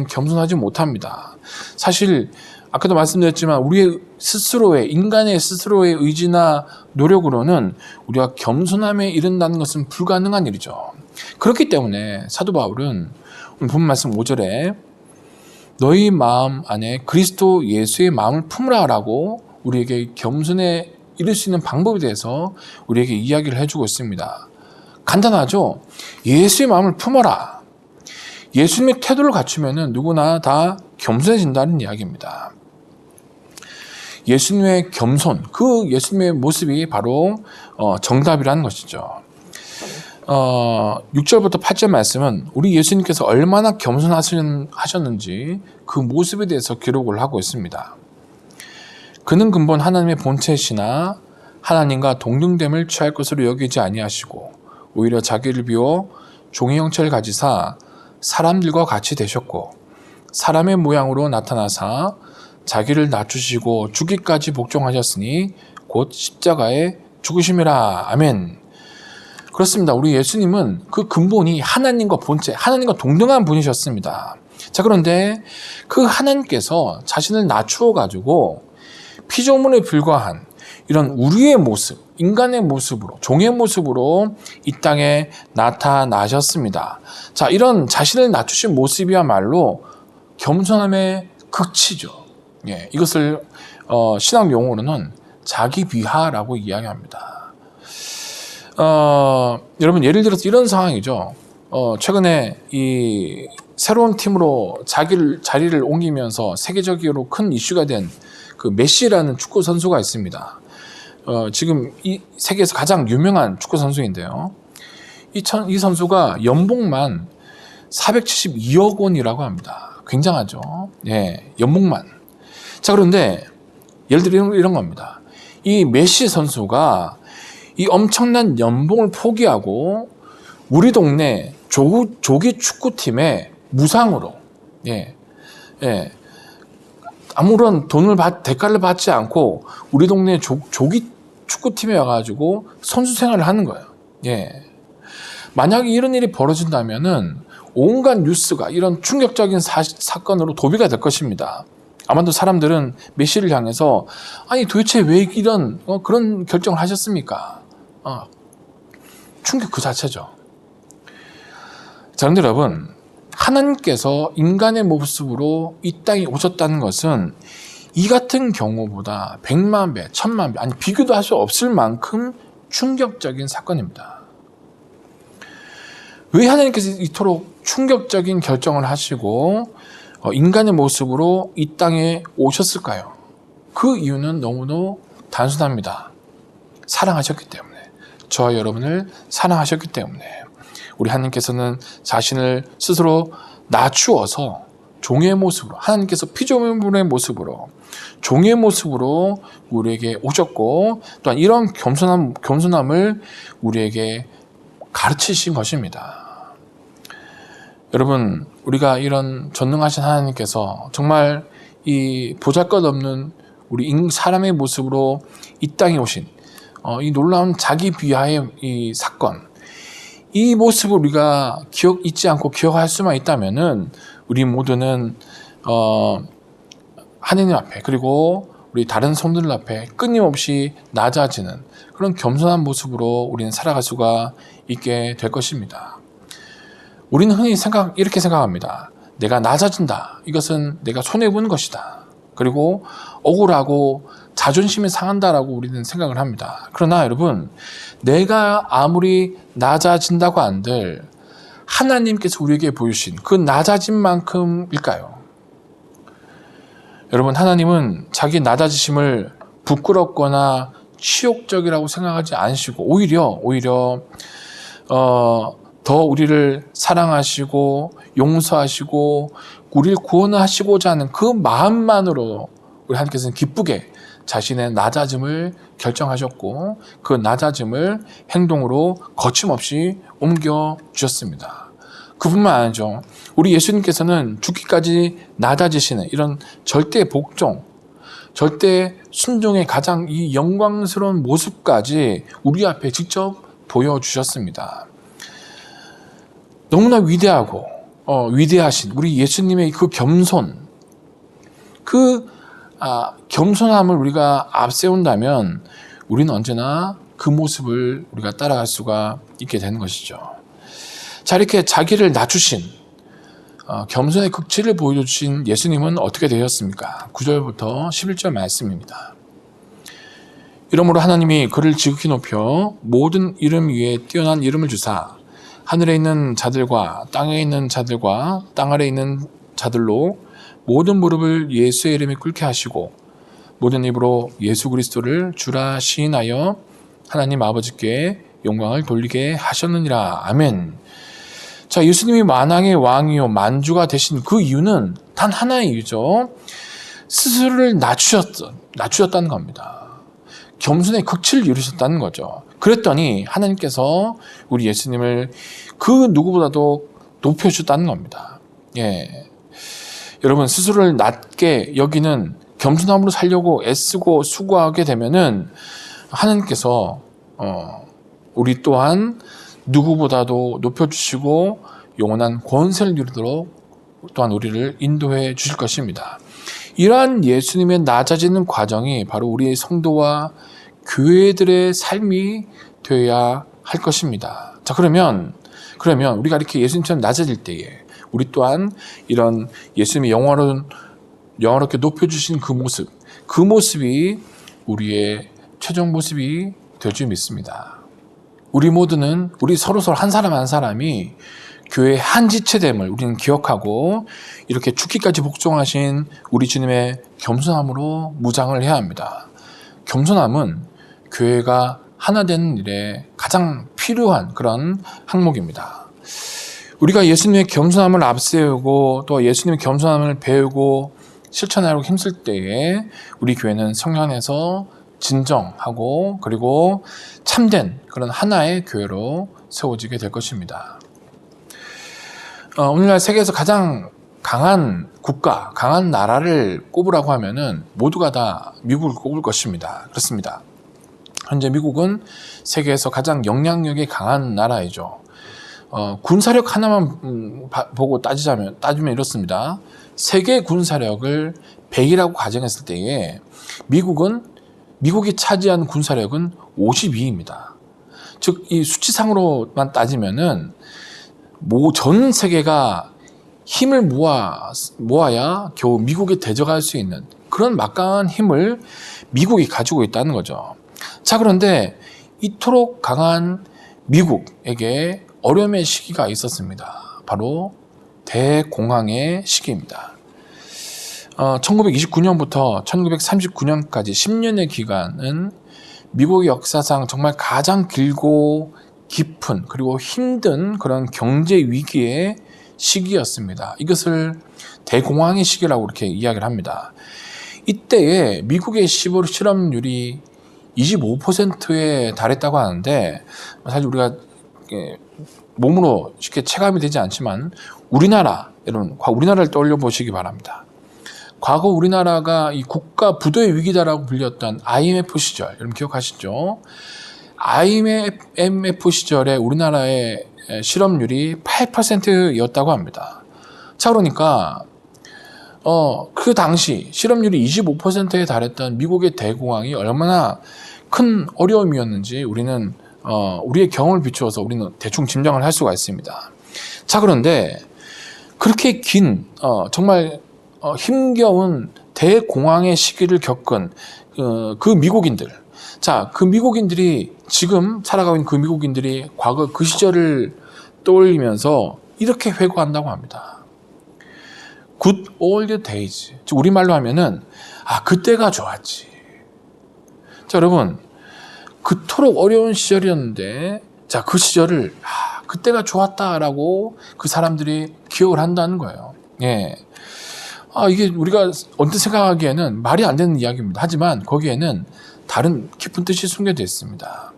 겸손하지 못합니다. 사실 아까도 말씀드렸지만 우리의 인간의 스스로의 의지나 노력으로는 우리가 겸손함에 이른다는 것은 불가능한 일이죠. 그렇기 때문에 사도 바울은 오늘 본 말씀 5절에 너희 마음 안에 그리스도 예수의 마음을 품으라 라고 우리에게 겸손에 이를 수 있는 방법에 대해서 우리에게 이야기를 해주고 있습니다. 간단하죠? 예수의 마음을 품어라. 예수님의 태도를 갖추면 누구나 다 겸손해진다는 이야기입니다. 예수님의 겸손, 그 예수님의 모습이 바로 정답이라는 것이죠. 6절부터 8절 말씀은 우리 예수님께서 얼마나 겸손하셨는지 그 모습에 대해서 기록을 하고 있습니다. 그는 근본 하나님의 본체시나 하나님과 동등됨을 취할 것으로 여기지 아니하시고 오히려 자기를 비워 종의 형체를 가지사 사람들과 같이 되셨고 사람의 모양으로 나타나사 자기를 낮추시고 죽기까지 복종하셨으니 곧 십자가에 죽으심이라. 아멘. 그렇습니다. 우리 예수님은 그 근본이 하나님과 본체, 하나님과 동등한 분이셨습니다. 자, 그런데 그 하나님께서 자신을 낮추어 가지고 피조물에 불과한 이런 우리의 모습, 인간의 모습으로, 종의 모습으로 이 땅에 나타나셨습니다. 자, 이런 자신을 낮추신 모습이야말로 겸손함의 극치죠. 예, 이것을 신학 용어로는 자기 비하라고 이야기합니다. 여러분, 예를 들어서 이런 상황이죠. 최근에 이 새로운 팀으로 자리를 옮기면서 세계적으로 큰 이슈가 된 그 메시라는 축구 선수가 있습니다. 지금 이 세계에서 가장 유명한 축구 선수인데요. 이 선수가 연봉만 472억 원이라고 합니다. 굉장하죠. 예, 연봉만. 자, 그런데 예를 들어 이런 겁니다. 이 메시 선수가 이 엄청난 연봉을 포기하고 우리 동네 조기 축구팀에 무상으로, 아무런 대가를 받지 않고 우리 동네 조기 축구팀에 와가지고 선수 생활을 하는 거예요. 예. 만약에 이런 일이 벌어진다면은 온갖 뉴스가 이런 충격적인 사건으로 도배가 될 것입니다. 아마도 사람들은 메시를 향해서 아니 도대체 왜 이런 그런 결정을 하셨습니까? 충격 그 자체죠. 자, 그런데 여러분, 하나님께서 인간의 모습으로 이 땅에 오셨다는 것은 이 같은 경우보다 100만 배, 1000만 배, 아니 비교도 할 수 없을 만큼 충격적인 사건입니다. 왜 하나님께서 이토록 충격적인 결정을 하시고 인간의 모습으로 이 땅에 오셨을까요? 그 이유는 너무도 단순합니다. 사랑하셨기 때문에. 저와 여러분을 사랑하셨기 때문에. 우리 하나님께서는 자신을 스스로 낮추어서 종의 모습으로, 하나님께서 피조물의 모습으로, 종의 모습으로 우리에게 오셨고, 또한 이런 겸손함을 우리에게 가르치신 것입니다. 여러분, 우리가 이런 전능하신 하나님께서 정말 이 보잘것없는 우리 사람의 모습으로 이 땅에 오신 이 놀라운 자기 비하의 이 사건, 이 모습을 우리가 잊지 않고 기억할 수만 있다면은 우리 모두는 하느님 앞에, 그리고 우리 다른 성도들 앞에 끊임없이 낮아지는 그런 겸손한 모습으로 우리는 살아갈 수가 있게 될 것입니다. 우리는 흔히 이렇게 생각합니다. 내가 낮아진다. 이것은 내가 손해보는 것이다. 그리고 억울하고 자존심이 상한다라고 우리는 생각을 합니다. 그러나 여러분, 내가 아무리 낮아진다고 한들 하나님께서 우리에게 보여주신 그 낮아진 만큼일까요? 여러분, 하나님은 자기 낮아지심을 부끄럽거나 치욕적이라고 생각하지 않으시고 오히려 더 우리를 사랑하시고 용서하시고 우리를 구원하시고자 하는 그 마음만으로 우리 하나님께서는 기쁘게 자신의 낮아짐을 결정하셨고 그 낮아짐을 행동으로 거침없이 옮겨 주셨습니다. 그뿐만 아니죠. 우리 예수님께서는 죽기까지 낮아지시는 이런 절대 복종, 절대 순종의 가장 이 영광스러운 모습까지 우리 앞에 직접 보여주셨습니다. 너무나 위대하고 위대하신 우리 예수님의 그 겸손, 겸손함을 우리가 앞세운다면 우리는 언제나 그 모습을 우리가 따라갈 수가 있게 되는 것이죠. 자, 이렇게 자기를 낮추신 겸손의 극치를 보여주신 예수님은 어떻게 되셨습니까? 9절부터 11절 말씀입니다. 이러므로 하나님이 그를 지극히 높여 모든 이름 위에 뛰어난 이름을 주사 하늘에 있는 자들과 땅에 있는 자들과 땅 아래에 있는 자들로 모든 무릎을 예수의 이름에 꿇게 하시고 모든 입으로 예수 그리스도를 주라 시인하여 하나님 아버지께 영광을 돌리게 하셨느니라. 아멘. 자, 예수님이 만왕의 왕이요 만주가 되신 그 이유는 단 하나의 이유죠. 스스로를 낮추셨다는 겁니다. 겸손의 극치를 이루셨다는 거죠. 그랬더니 하나님께서 우리 예수님을 그 누구보다도 높여주셨다는 겁니다. 예. 여러분, 스스로를 낮게 여기는 겸손함으로 살려고 애쓰고 수고하게 되면은 하나님께서 우리 또한 누구보다도 높여주시고 영원한 권세를 누리도록 또한 우리를 인도해 주실 것입니다. 이러한 예수님의 낮아지는 과정이 바로 우리의 성도와 교회들의 삶이 되어야 할 것입니다. 자, 그러면 우리가 이렇게 예수님처럼 낮아질 때에 우리 또한 이런 예수님이 영원하게 높여주신 그 모습이 우리의 최종 모습이 될 줄 믿습니다. 우리 모두는 우리 서로 한 사람 한 사람이 교회의 한 지체됨을 우리는 기억하고 이렇게 죽기까지 복종하신 우리 주님의 겸손함으로 무장을 해야 합니다. 겸손함은 교회가 하나 되는 일에 가장 필요한 그런 항목입니다. 우리가 예수님의 겸손함을 앞세우고 또 예수님의 겸손함을 배우고 실천하려고 힘쓸 때에 우리 교회는 성령 안에서 진정하고 그리고 참된 그런 하나의 교회로 세워지게 될 것입니다. 오늘날 세계에서 가장 강한 국가, 강한 나라를 꼽으라고 하면은 모두가 다 미국을 꼽을 것입니다. 그렇습니다. 현재 미국은 세계에서 가장 영향력이 강한 나라이죠. 군사력 하나만 보고 따지면 이렇습니다. 세계 군사력을 100이라고 가정했을 때에 미국이 차지한 군사력은 52입니다. 즉, 이 수치상으로만 따지면은 전 세계가 힘을 모아야 겨우 미국에 대적할 수 있는 그런 막강한 힘을 미국이 가지고 있다는 거죠. 자, 그런데 이토록 강한 미국에게 어려움의 시기가 있었습니다. 바로 대공황의 시기입니다. 1929년부터 1939년까지 10년의 기간은 미국의 역사상 정말 가장 길고 깊은 그리고 힘든 그런 경제 위기의 시기였습니다. 이것을 대공황의 시기라고 이렇게 이야기를 합니다. 이때에 미국의 실업률이 25%에 달했다고 하는데 사실 우리가 몸으로 쉽게 체감이 되지 않지만 우리나라, 여러분 우리나라를 떠올려 보시기 바랍니다. 과거 우리나라가 이 국가 부도의 위기다라고 불렸던 IMF 시절, 여러분 기억하시죠? IMF 시절에 우리나라의 실업률이 8%였다고 합니다. 자, 그러니까 그 당시 실업률이 25%에 달했던 미국의 대공황이 얼마나 큰 어려움이었는지 우리는 우리의 경험을 비추어서 우리는 대충 짐작을 할 수가 있습니다. 자, 그런데 그렇게 긴 정말 힘겨운 대공황의 시기를 겪은 그 미국인들, 자, 그 미국인들이 지금 살아가고 있는 그 미국인들이 과거 그 시절을 떠올리면서 이렇게 회고한다고 합니다. Good old days. 즉 우리말로 하면은 그때가 좋았지. 자, 여러분, 그토록 어려운 시절이었는데, 자, 그 시절을 그때가 좋았다라고 그 사람들이 기억을 한다는 거예요. 예. 이게 우리가 언뜻 생각하기에는 말이 안 되는 이야기입니다. 하지만 거기에는 다른 깊은 뜻이 숨겨져 있습니다.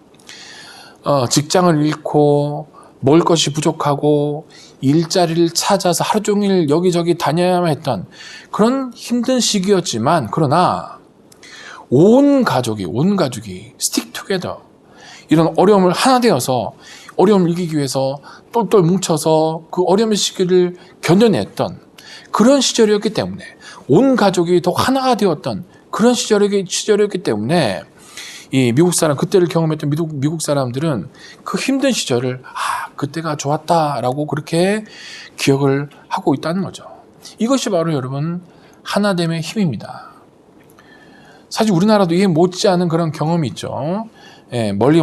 직장을 잃고 먹을 것이 부족하고 일자리를 찾아서 하루 종일 여기저기 다녀야만 했던 그런 힘든 시기였지만, 그러나 온 가족이 stick together, 이런 어려움을 하나 되어서 어려움을 이기기 위해서 똘똘 뭉쳐서 그 어려움의 시기를 견뎌냈던 그런 시절이었기 때문에, 온 가족이 더 하나가 되었던 그런 시절이었기 때문에 이 미국 사람, 그때를 경험했던 미국 사람들은 그 힘든 시절을 그때가 좋았다라고 그렇게 기억을 하고 있다는 거죠. 이것이 바로 여러분 하나됨의 힘입니다. 사실 우리나라도 이해 못지않은 그런 경험이 있죠. 예, 멀리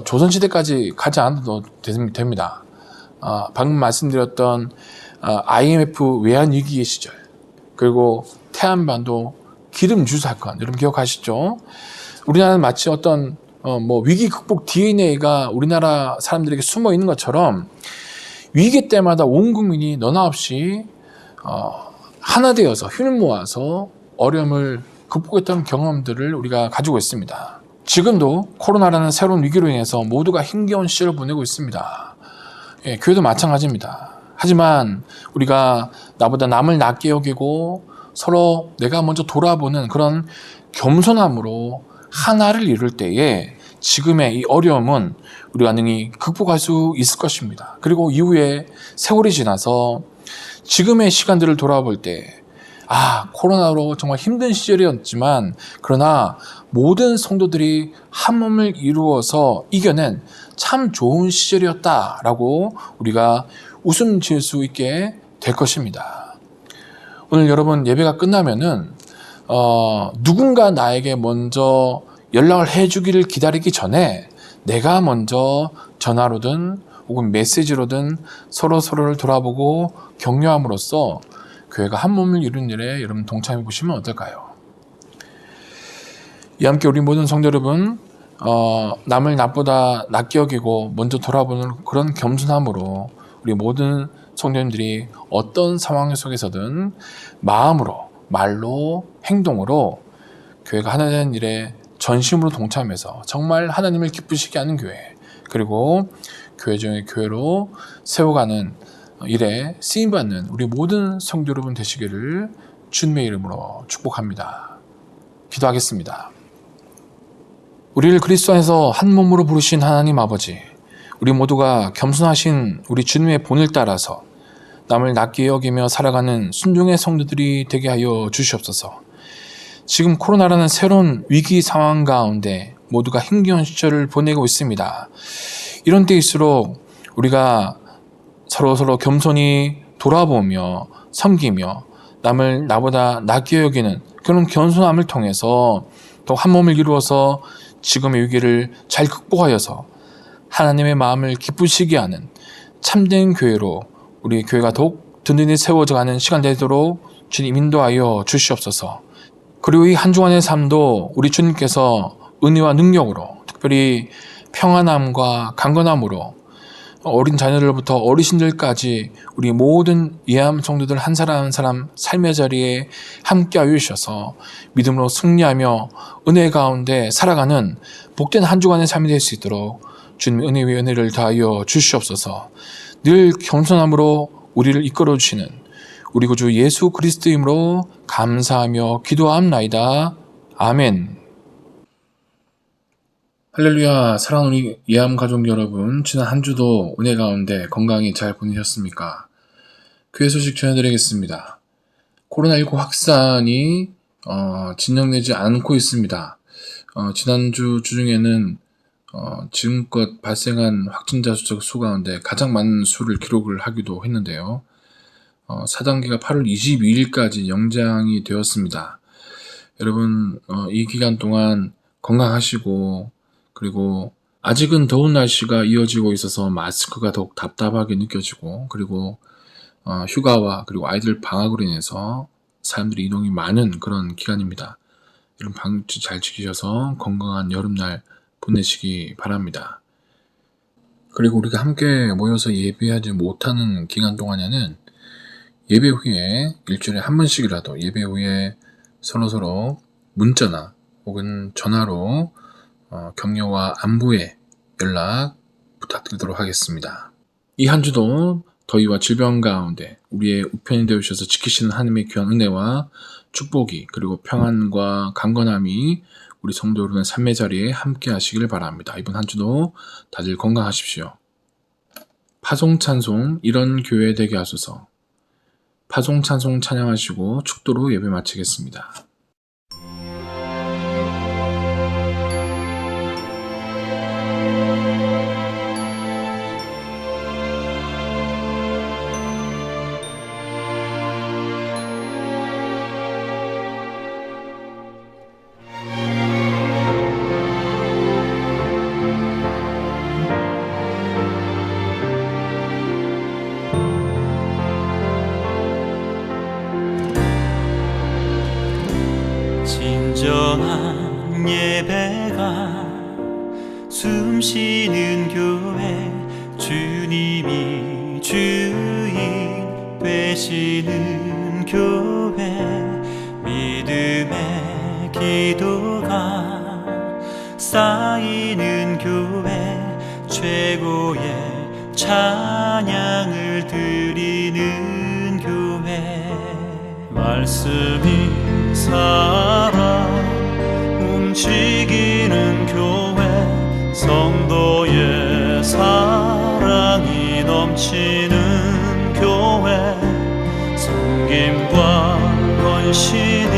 조선시대까지 가지 않아도 됩니다. 방금 말씀드렸던 IMF 외환위기의 시절, 그리고 태안반도 기름주 사건, 여러분 기억하시죠? 우리나라는 마치 어떤 위기 극복 DNA가 우리나라 사람들에게 숨어 있는 것처럼 위기 때마다 온 국민이 너나 없이 하나 되어서 힘을 모아서 어려움을 극복했던 경험들을 우리가 가지고 있습니다. 지금도 코로나라는 새로운 위기로 인해서 모두가 힘겨운 시절을 보내고 있습니다. 예, 교회도 마찬가지입니다. 하지만 우리가 나보다 남을 낮게 여기고 서로 내가 먼저 돌아보는 그런 겸손함으로 하나를 이룰 때에 지금의 이 어려움은 우리가 능히 극복할 수 있을 것입니다. 그리고 이후에 세월이 지나서 지금의 시간들을 돌아볼 때 코로나로 정말 힘든 시절이었지만, 그러나 모든 성도들이 한 몸을 이루어서 이겨낸 참 좋은 시절이었다라고 우리가 웃음 지을 수 있게 될 것입니다. 오늘 여러분 예배가 끝나면은 누군가 나에게 먼저 연락을 해주기를 기다리기 전에 내가 먼저 전화로든 혹은 메시지로든 서로를 돌아보고 격려함으로써 교회가 한 몸을 이룬 일에 여러분 동참해 보시면 어떨까요? 이 함께 우리 모든 성도 여러분, 남을 나보다 낮게 여기고 먼저 돌아보는 그런 겸손함으로 우리 모든 성도님들이 어떤 상황 속에서든 마음으로, 말로, 행동으로 교회가 하나 되는 일에 전심으로 동참해서 정말 하나님을 기쁘시게 하는 교회, 그리고 교회 중에 교회로 세워가는 일에 쓰임받는 우리 모든 성도 여러분 되시기를 주님의 이름으로 축복합니다. 기도하겠습니다. 우리를 그리스도 안에서 한 몸으로 부르신 하나님 아버지, 우리 모두가 겸손하신 우리 주님의 본을 따라서 남을 낮게 여기며 살아가는 순종의 성도들이 되게 하여 주시옵소서. 지금 코로나라는 새로운 위기 상황 가운데 모두가 힘겨운 시절을 보내고 있습니다. 이런 때일수록 우리가 서로 겸손히 돌아보며 섬기며 남을 나보다 낮게 여기는 그런 겸손함을 통해서 또 한 몸을 이루어서 지금의 위기를 잘 극복하여서 하나님의 마음을 기쁘시게 하는 참된 교회로 우리 교회가 더욱 든든히 세워져가는 시간 되도록 주님 인도하여 주시옵소서. 그리고 이 한 주간의 삶도 우리 주님께서 은혜와 능력으로, 특별히 평안함과 강건함으로 어린 자녀들부터 어르신들까지 우리 모든 예함 성도들 한 사람 한 사람 삶의 자리에 함께하여 주셔서 믿음으로 승리하며 은혜 가운데 살아가는 복된 한 주간의 삶이 될 수 있도록 주님의 은혜 위에 은혜를 다하여 주시옵소서. 늘 겸손함으로 우리를 이끌어 주시는 우리 구주 예수 그리스도 이름으로 감사하며 기도합나이다. 아멘. 할렐루야. 사랑하는 우리 예암 가족 여러분, 지난 한 주도 은혜 가운데 건강히 잘 보내셨습니까? 교회 소식 전해드리겠습니다. 코로나19 확산이 진정되지 않고 있습니다. 지난주 주중에는 지금껏 발생한 확진자 수 가운데 가장 많은 수를 기록을 하기도 했는데요. 4단계가 8월 22일까지 연장이 되었습니다. 여러분, 이 기간 동안 건강하시고, 그리고 아직은 더운 날씨가 이어지고 있어서 마스크가 더욱 답답하게 느껴지고, 그리고 휴가와 그리고 아이들 방학으로 인해서 사람들이 이동이 많은 그런 기간입니다. 이런 방역수 잘 지키셔서 건강한 여름날 보내시기 바랍니다. 그리고 우리가 함께 모여서 예배하지 못하는 기간 동안에는 예배 후에 일주일에 한 번씩이라도 예배 후에 서로서로 문자나 혹은 전화로 격려와 안부의 연락 부탁드리도록 하겠습니다. 이 한 주도 더위와 질병 가운데 우리의 우편이 되어주셔서 지키시는 하나님의 귀한 은혜와 축복이 그리고 평안과 강건함이 우리 성도 여러분의 삶의 자리에 함께 하시길 바랍니다. 이번 한 주도 다들 건강하십시오. 파송찬송 이런 교회 되게 하소서. 파송찬송 찬양하시고 축도로 예배 마치겠습니다. 진정한 예배가 숨쉬는 교회, 주님이 주인 되시는 교회, 믿음의 기도가 쌓이는 교회, 최고의 찬양을 드리는 교회, 말씀이 살아 움직이는 교회, 성도의 사랑이 넘치는 교회, 섬김과 헌신이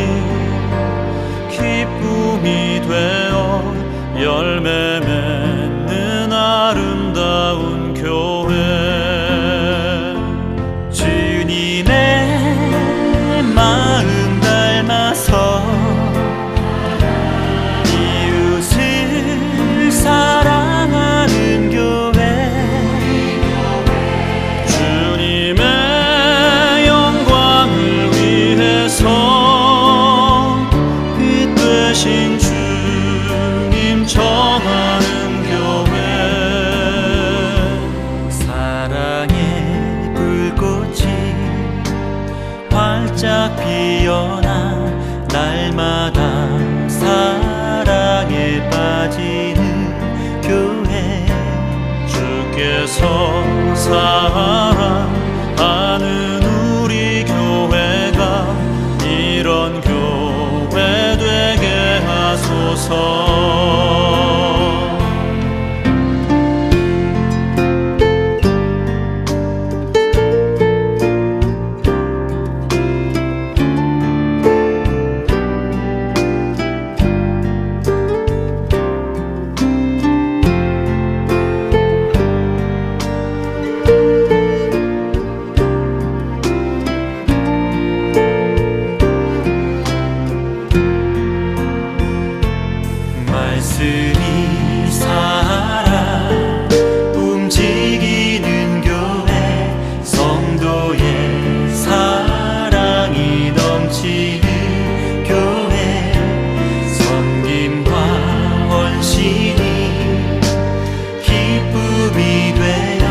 기쁨이 되어 열매 맺는 아름다운 교회, 주님의 마음 닮아서 이웃을 사랑하는 교회, 주님의 영광을 위해서 빛 되신 주님 정하는 교회, 사랑의 불꽃이 활짝 피어나 날마다 사랑에 빠지는 교회, 주께서 사랑하는 우리 교회가 이런 교회 되게 하소서. 말씀이 살아 움직이는 교회, 성도의 사랑이 넘치는 교회, 섬김과 헌신이 기쁨이 되어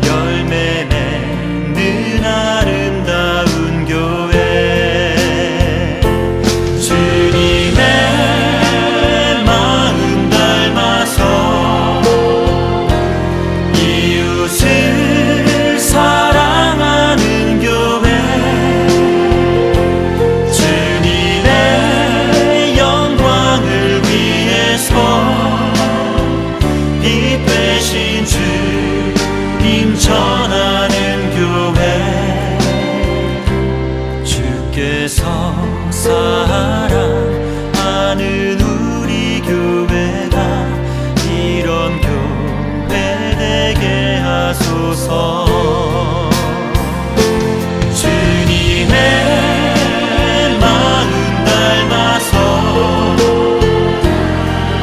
열매 맺는 아름다운 교회, 주님의 마음 닮아서 위에서 빛 되신 주님 전하는 교회, 주께서 사랑하는 우리 교회가 이런 교회 되게 하소서. 주님의 마음 닮아서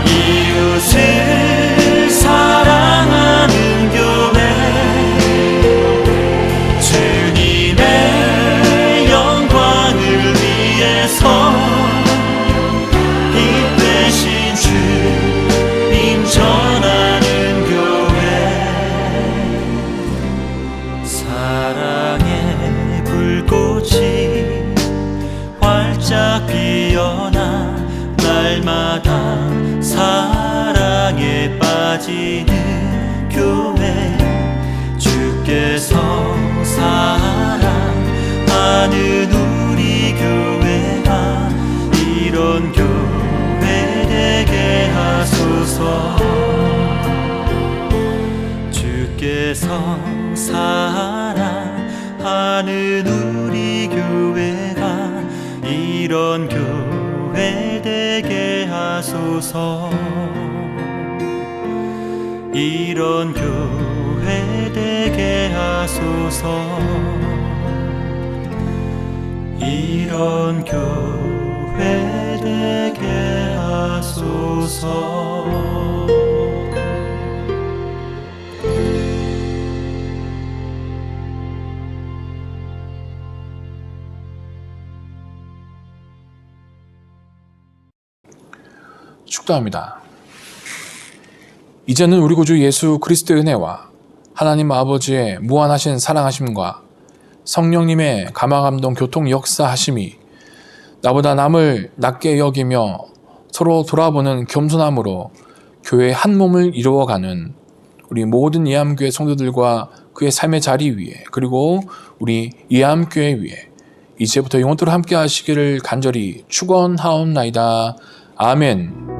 이웃을 사랑하는 교회, 주님의 영광을 위해서 빛 되신 주님 전하는 교회, 사랑의 불꽃이 활짝 피어나 날마다 사랑에 빠지는 교회, 주께서 사랑하는 우리 교회가 이런 교회 되게 하소서. 주께서 사랑하는 우리 교회가 이런 교회 되게 하소서. 이런 교회 되게 하소서. 이런 교회 되게 하소서. 축도합니다. 이제는 우리 구주 예수 그리스도의 은혜와 하나님 아버지의 무한하신 사랑하심과 성령님의 감화감동 교통 역사하심이 나보다 남을 낮게 여기며 서로 돌아보는 겸손함으로 교회의 한 몸을 이루어가는 우리 모든 예암교회 성도들과 그의 삶의 자리 위에, 그리고 우리 예암교회 위에 이제부터 영원토록 함께 하시기를 간절히 축원하옵나이다. 아멘.